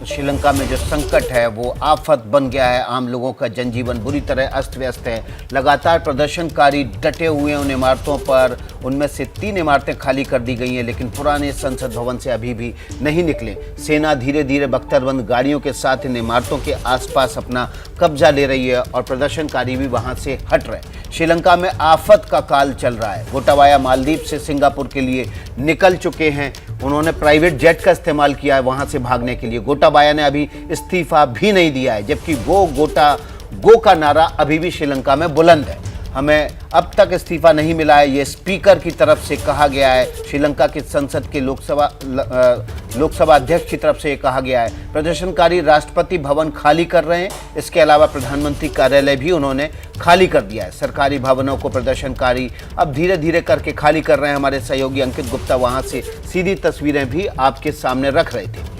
श्रीलंका में जो संकट है वो आफत बन गया है। आम लोगों का जनजीवन बुरी तरह अस्त व्यस्त है। लगातार प्रदर्शनकारी डटे हुए हैं उन इमारतों पर। उनमें से 3 इमारतें खाली कर दी गई हैं, लेकिन पुराने संसद भवन से अभी भी नहीं निकले। सेना धीरे धीरे बख्तरबंद गाड़ियों के साथ इन इमारतों के आसपास अपना कब्जा ले रही है और प्रदर्शनकारी भी वहां से हट रहे हैं। श्रीलंका में आफत का काल चल रहा है। गोटाबाया मालदीव से सिंगापुर के लिए निकल चुके हैं। उन्होंने प्राइवेट जेट का इस्तेमाल किया है वहां से भागने के लिए। गोटाबाया ने अभी इस्तीफा भी नहीं दिया है, जबकि गो का नारा अभी भी श्रीलंका में बुलंद है। हमें अब तक इस्तीफा नहीं मिला है, ये स्पीकर की तरफ से कहा गया है। श्रीलंका की संसद के लोकसभा अध्यक्ष की तरफ से ये कहा गया है। प्रदर्शनकारी राष्ट्रपति भवन खाली कर रहे हैं। इसके अलावा प्रधानमंत्री कार्यालय भी उन्होंने खाली कर दिया है। सरकारी भवनों को प्रदर्शनकारी अब धीरे धीरे करके खाली कर रहे हैं। हमारे सहयोगी अंकित गुप्ता वहां से सीधी तस्वीरें भी आपके सामने रख रहे थे।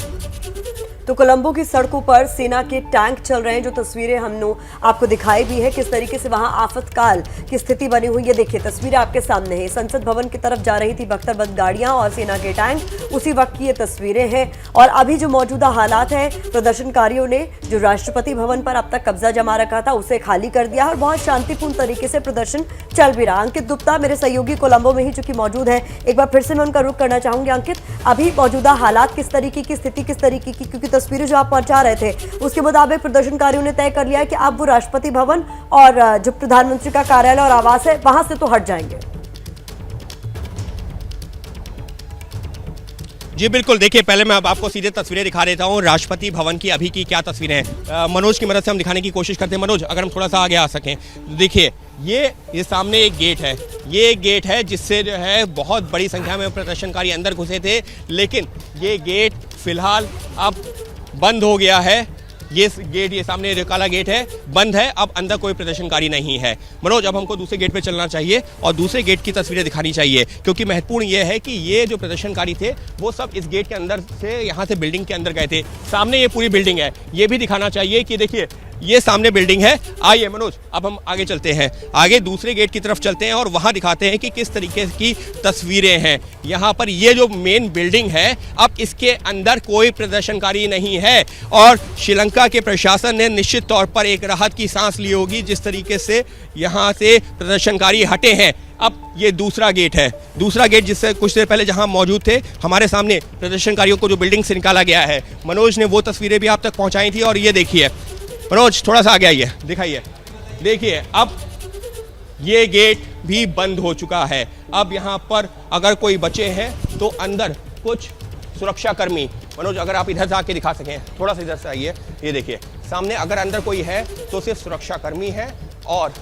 तो कोलंबो की सड़कों पर सेना के टैंक चल रहे हैं। जो तस्वीरें हमने आपको दिखाई भी है, किस तरीके से वहां आफतकाल की स्थिति बनी हुई है। देखिए तस्वीरें आपके सामने है। संसद भवन की तरफ जा रही थी बख्तरबंद गाड़ियां और सेना के टैंक। उसी वक्त की ये तस्वीरें हैं। और अभी जो मौजूदा हालात है, प्रदर्शनकारियों ने जो राष्ट्रपति भवन पर अब तक कब्जा जमा रखा था उसे खाली कर दिया और बहुत शांतिपूर्ण तरीके से प्रदर्शन चल भी रहा। अंकित गुप्ता मेरे सहयोगी कोलंबो में ही चूंकि मौजूद है, एक बार फिर से मैं उनका रुख करना चाहूंगी। अंकित, अभी मौजूदा हालात किस तरीके की, स्थिति किस तरीके की, क्योंकि तस्वीरें जो आप पहुंचा रहे थे उसके मुताबिक प्रदर्शनकारियों ने तय कर लिया है कि अब वो राष्ट्रपति भवन और जो प्रधानमंत्री का कार्यालय और आवास है वहां से तो हट जाएंगे। जी बिल्कुल, देखिए पहले मैं अब आपको सीधे तस्वीरें दिखा देता हूँ राष्ट्रपति भवन की अभी की क्या तस्वीरें हैं। मनोज की मदद से हम दिखाने की कोशिश करते हैं। मनोज, अगर हम थोड़ा सा आगे आ सकें। देखिए ये सामने एक गेट है। ये एक गेट है जिससे जो है बहुत बड़ी संख्या में प्रदर्शनकारी अंदर घुसे थे, लेकिन ये गेट फिलहाल अब बंद हो गया है। ये गेट, ये सामने जो काला गेट है, बंद है। अब अंदर कोई प्रदर्शनकारी नहीं है। मनोज, अब हमको दूसरे गेट पे चलना चाहिए और दूसरे गेट की तस्वीरें दिखानी चाहिए, क्योंकि महत्वपूर्ण ये है कि ये जो प्रदर्शनकारी थे वो सब इस गेट के अंदर से, यहाँ से बिल्डिंग के अंदर गए थे। सामने ये पूरी बिल्डिंग है, ये भी दिखाना चाहिए कि देखिए ये सामने बिल्डिंग है। आइए मनोज, अब हम आगे चलते हैं, आगे दूसरे गेट की तरफ चलते हैं और वहां दिखाते हैं कि किस तरीके की तस्वीरें हैं। यहाँ पर ये जो मेन बिल्डिंग है, अब इसके अंदर कोई प्रदर्शनकारी नहीं है और श्रीलंका के प्रशासन ने निश्चित तौर पर एक राहत की सांस ली होगी जिस तरीके से यहाँ से प्रदर्शनकारी हटे हैं। अब ये दूसरा गेट है, दूसरा गेट जिससे कुछ देर पहले जहां मौजूद थे हमारे सामने प्रदर्शनकारियों को जो बिल्डिंग से निकाला गया है, मनोज ने वो तस्वीरें भी आप तक पहुंचाई थी। और ये देखिए मनोज, थोड़ा सा आगे आइए, दिखाइए। देखिए अब ये गेट भी बंद हो चुका है। अब यहाँ पर अगर कोई बचे हैं तो अंदर कुछ सुरक्षाकर्मी, मनोज अगर आप इधर से आके दिखा सकें, थोड़ा सा इधर से आइए। ये देखिए सामने अगर अंदर कोई है तो सिर्फ सुरक्षाकर्मी है और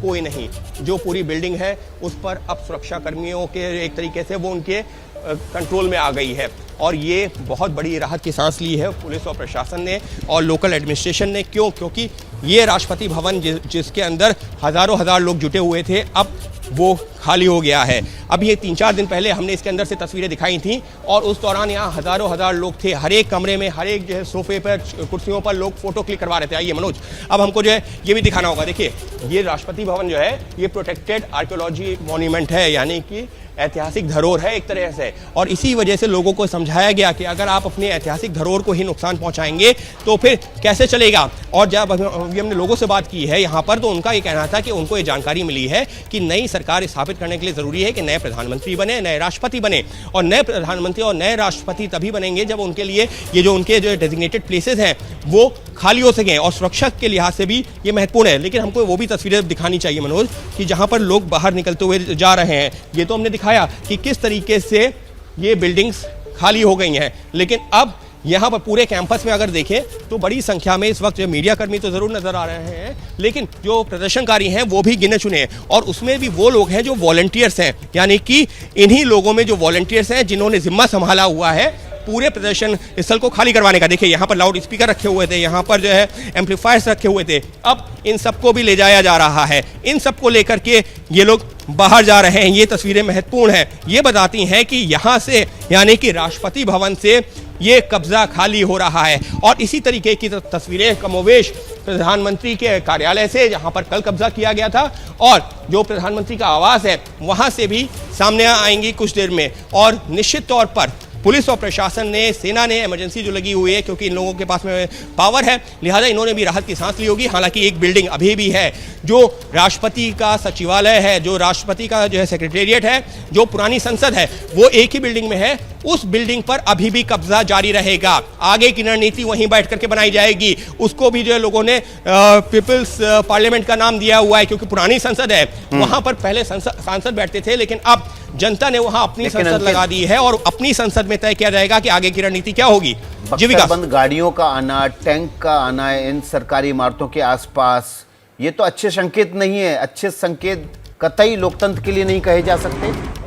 कोई नहीं। जो पूरी बिल्डिंग है उस पर अब सुरक्षाकर्मियों के एक तरीके से वो उनके कंट्रोल में आ गई है और ये बहुत बड़ी राहत की सांस ली है पुलिस और प्रशासन ने और लोकल एडमिनिस्ट्रेशन ने। क्योंकि ये राष्ट्रपति भवन जिसके अंदर हज़ारों लोग जुटे हुए थे, अब वो खाली हो गया है। अब ये 3-4 दिन पहले हमने इसके अंदर से तस्वीरें दिखाई थी और उस दौरान यहाँ हज़ारों लोग थे। हर एक कमरे में, हर एक जो है सोफे पर, कुर्सियों पर लोग फोटो क्लिक करवा रहे थे। आइए मनोज, अब हमको जो है ये भी दिखाना होगा। देखिए ये राष्ट्रपति भवन जो है ये प्रोटेक्टेड आर्कियोलॉजी मॉन्यूमेंट है, यानी कि ऐतिहासिक धरोहर है एक तरह से। और इसी वजह से लोगों को समझाया गया कि अगर आप अपने ऐतिहासिक धरोहर को ही नुकसान पहुंचाएंगे तो फिर कैसे चलेगा। और जब अभी हमने लोगों से बात की है यहाँ पर, तो उनका ये कहना था कि उनको ये जानकारी मिली है कि नई सरकार स्थापित करने के लिए ज़रूरी है कि नए प्रधानमंत्री बने, नए राष्ट्रपति बने। और नए प्रधानमंत्री और नए राष्ट्रपति तभी बनेंगे जब उनके लिए ये जो उनके जो डेजिग्नेटेड प्लेसेस हैं वो खाली हो सकें। और सुरक्षा के लिहाज से भी ये महत्वपूर्ण है। लेकिन हमको वो भी तस्वीरें दिखानी चाहिए मनोज कि जहाँ पर लोग बाहर निकलते हुए जा रहे हैं। ये तो हमने दिखाया कि किस तरीके से ये बिल्डिंग्स खाली हो गई हैं, लेकिन अब यहाँ पर पूरे कैंपस में अगर देखें तो बड़ी संख्या में इस वक्त जो मीडिया कर्मी तो ज़रूर नज़र आ रहे हैं, लेकिन जो प्रदर्शनकारी हैं वो भी गिने चुने हैं। और उसमें भी वो लोग हैं जो वॉलंटियर्स हैं, यानी कि इन्हीं लोगों में जो वॉलंटियर्स हैं जिन्होंने जिम्मा संभाला हुआ है पूरे प्रदर्शन स्थल को खाली करवाने का। देखिए यहाँ पर लाउड स्पीकर रखे हुए थे, यहाँ पर जो है एम्पलीफायर्स रखे हुए थे। अब इन सबको भी ले जाया जा रहा है। इन सबको लेकर के ये लोग बाहर जा रहे हैं। ये तस्वीरें महत्वपूर्ण हैं, ये बताती हैं कि यहाँ से, यानी कि राष्ट्रपति भवन से ये कब्जा खाली हो रहा है। और इसी तरीके की तस्वीरें कमोवेश प्रधानमंत्री के कार्यालय से, जहां पर कल कब्जा किया गया था, और जो प्रधानमंत्री का आवास है वहां से भी सामने आएंगी कुछ देर में। और निश्चित तौर पर पुलिस और प्रशासन ने, सेना ने इमरजेंसी जो लगी हुई है, क्योंकि इन लोगों के पास में पावर है, लिहाजा इन्होंने भी राहत की सांस ली होगी। हालांकि एक बिल्डिंग अभी भी है जो राष्ट्रपति का सचिवालय है, जो राष्ट्रपति का जो है सेक्रेटेरिएट है, जो पुरानी संसद है, वो एक ही बिल्डिंग में है। उस बिल्डिंग पर अभी भी कब्जा जारी रहेगा। आगे की रणनीति वहीं बैठ करके बनाई जाएगी। उसको भी जो है लोगों ने पीपल्स पार्लियामेंट का नाम दिया हुआ है, क्योंकि पुरानी संसद है। वहां पर पहले सांसद बैठते थे, लेकिन अब जनता ने वहां अपनी संसद लगा दी है और अपनी संसद में तय किया जाएगा कि आगे की रणनीति क्या होगी। बंद गाड़ियों का आना, टैंक का आना इन सरकारी इमारतों के आसपास, ये तो अच्छे संकेत नहीं है। अच्छे संकेत कतई लोकतंत्र के लिए नहीं कहे जा सकते।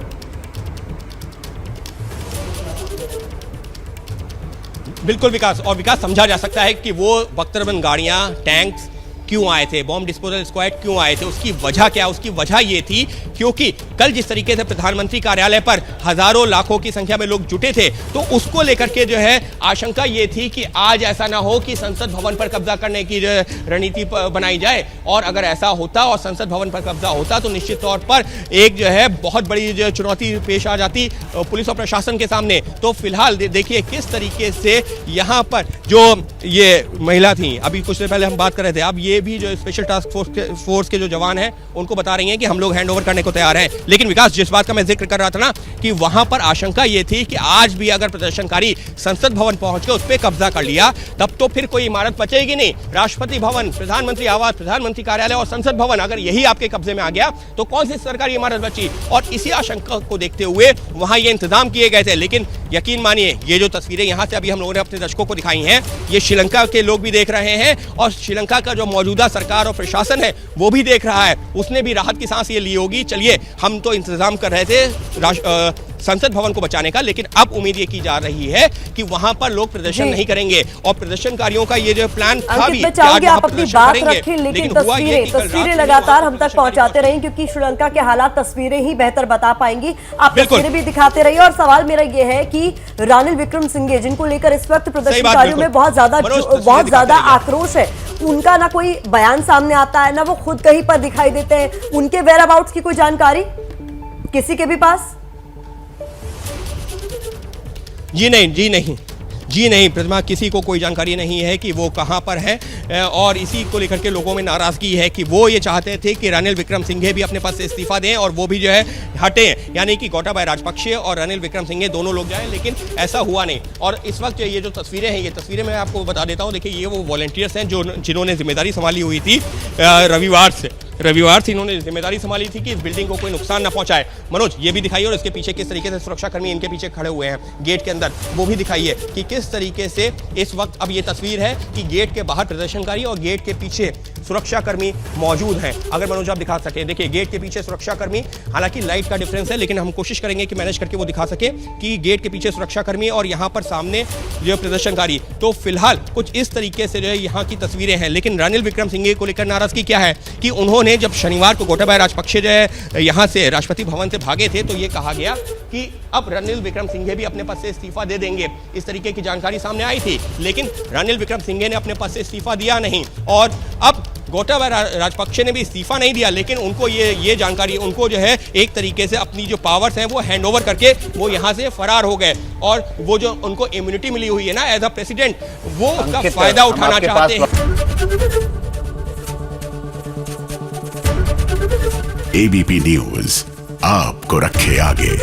बिल्कुल विकास, और विकास समझा जा सकता है कि वो बख्तरबंद गाड़ियां, टैंक्स क्यों आए थे, बॉम्ब डिस्पोजल स्क्वाड क्यों आए थे, उसकी वजह क्या? उसकी वजह ये थी क्योंकि कल जिस तरीके से प्रधानमंत्री कार्यालय पर हजारों लाखों की संख्या में लोग जुटे थे, तो उसको लेकर के जो है आशंका ये थी कि आज ऐसा ना हो कि संसद भवन पर कब्जा करने की जो रणनीति बनाई जाए। और अगर ऐसा होता और संसद भवन पर कब्जा होता तो निश्चित तौर पर एक जो है बहुत बड़ी जो चुनौती पेश आ जाती पुलिस और प्रशासन के सामने। तो फिलहाल देखिए किस तरीके से यहाँ पर जो ये महिला थी, अभी कुछ देर पहले हम बात कर रहे थे, अब ये भी जो स्पेशल टास्क फोर्स के जो जवान हैं उनको बता रही हैं कि हम लोग हैंड ओवर करने को तैयार हैं। लेकिन विकास, जिस बात का मैं जिक्र कर रहा था ना कि वहां पर आशंका ये थी कि आज भी अगर प्रदर्शनकारी संसद भवन पहुंच के उस पर कब्जा कर लिया तब तो फिर कोई इमारत बचेगी नहीं। राष्ट्रपति भवन, प्रधानमंत्री आवास, प्रधानमंत्री कार्यालय और संसद भवन अगर यही आपके कब्जे में आ गया तो कौन सी सरकारी इमारत बची? और इसी आशंका को देखते हुए वहां ये इंतजाम किए गए थे। लेकिन यकीन मानिए, ये जो तस्वीरें यहां से अभी हम लोगों ने अपने दर्शकों को दिखाई हैं, ये श्रीलंका के लोग भी देख रहे हैं और श्रीलंका का जो मौजूदा सरकार और प्रशासन है वो भी देख रहा है। उसने भी राहत की सांस ये ली होगी। चलिए, हम तो इंतजाम कर रहे थे संसद भवन को बचाने का, लेकिन अब उम्मीद ये की जा रही है कि वहां पर लोग प्रदर्शन नहीं करेंगे। और प्रदर्शनकारियों का ये जो प्लान था भी, मैं चाहूंगी आप अपनी बात रखें, लेकिन तस्वीरें लगातार हम तक पहुंचाते रहें, क्योंकि श्रीलंका के हालात तस्वीरें ही बेहतर बता पाएंगी। आप तस्वीरें भी दिखाते रहिए। और सवाल मेरा ये है कि रानिल विक्रमसिंघे, जिनको लेकर इस वक्त प्रदर्शनकारियों में बहुत ज्यादा आक्रोश है, उनका ना कोई बयान सामने आता है, ना वो खुद कहीं पर दिखाई देते हैं। उनके वेयर अबाउट्स की कोई जानकारी किसी के भी पास? जी नहीं प्रतिमा, किसी को कोई जानकारी नहीं है कि वो कहां पर है। और इसी को लेकर के लोगों में नाराजगी है कि वो ये चाहते थे कि रानिल विक्रमसिंघे भी अपने पद से इस्तीफा दें और वो भी जो है हटें, यानी कि गोटाबाया राजपक्षे और रानिल विक्रमसिंघे दोनों लोग जाएं, लेकिन ऐसा हुआ नहीं। और इस वक्त ये जो तस्वीरें हैं, ये तस्वीरें मैं आपको बता देता हूँ। देखिए, ये वो वॉलंटियर्स हैं जिन्होंने जिम्मेदारी संभाली हुई थी रविवार से इन्होंने जिम्मेदारी संभाली थी कि इस बिल्डिंग को कोई नुकसान ना पहुंचाए। मनोज, ये भी दिखाइए, और इसके पीछे किस तरीके से सुरक्षाकर्मी इनके पीछे खड़े हुए हैं गेट के अंदर, वो भी दिखाइए कि किस तरीके से इस वक्त अब ये तस्वीर है कि गेट के बाहर प्रदर्शनकारी और गेट के पीछे सुरक्षाकर्मी मौजूद हैं। अगर मनोज आप दिखा सके, देखिए गेट के पीछे सुरक्षाकर्मी, हालांकि लाइट का डिफरेंस है, लेकिन हम कोशिश करेंगे कि मैनेज करके वो दिखा सके कि गेट के पीछे सुरक्षाकर्मी और यहाँ पर सामने जो प्रदर्शनकारी। तो फिलहाल कुछ इस तरीके से जो है यहाँ की तस्वीरें हैं। लेकिन रानिल विक्रमसिंघे को लेकर नाराजगी क्या है कि उन्होंने जब शनिवार को गोटाबाया राजपक्षे जो है यहाँ से राष्ट्रपति भवन से भागे थे, तो ये कहा गया कि अब रानिल विक्रमसिंघे भी अपने पद से इस्तीफा दे देंगे, इस तरीके की जानकारी सामने आई थी। लेकिन रानिल विक्रमसिंघे ने अपने पद से इस्तीफा दिया नहीं और अब गोटाबाया राजपक्षे ने भी इस्तीफा नहीं दिया, लेकिन उनको ये जानकारी, उनको जो है एक तरीके से अपनी जो पावर्स हैं वो हैंड ओवर करके वो यहाँ से फरार हो गए। और वो जो उनको इम्यूनिटी मिली हुई है ना एज अ प्रेसिडेंट, वो उसका फायदा उठाना चाहते हैं। एबीपी न्यूज आपको रखे आगे।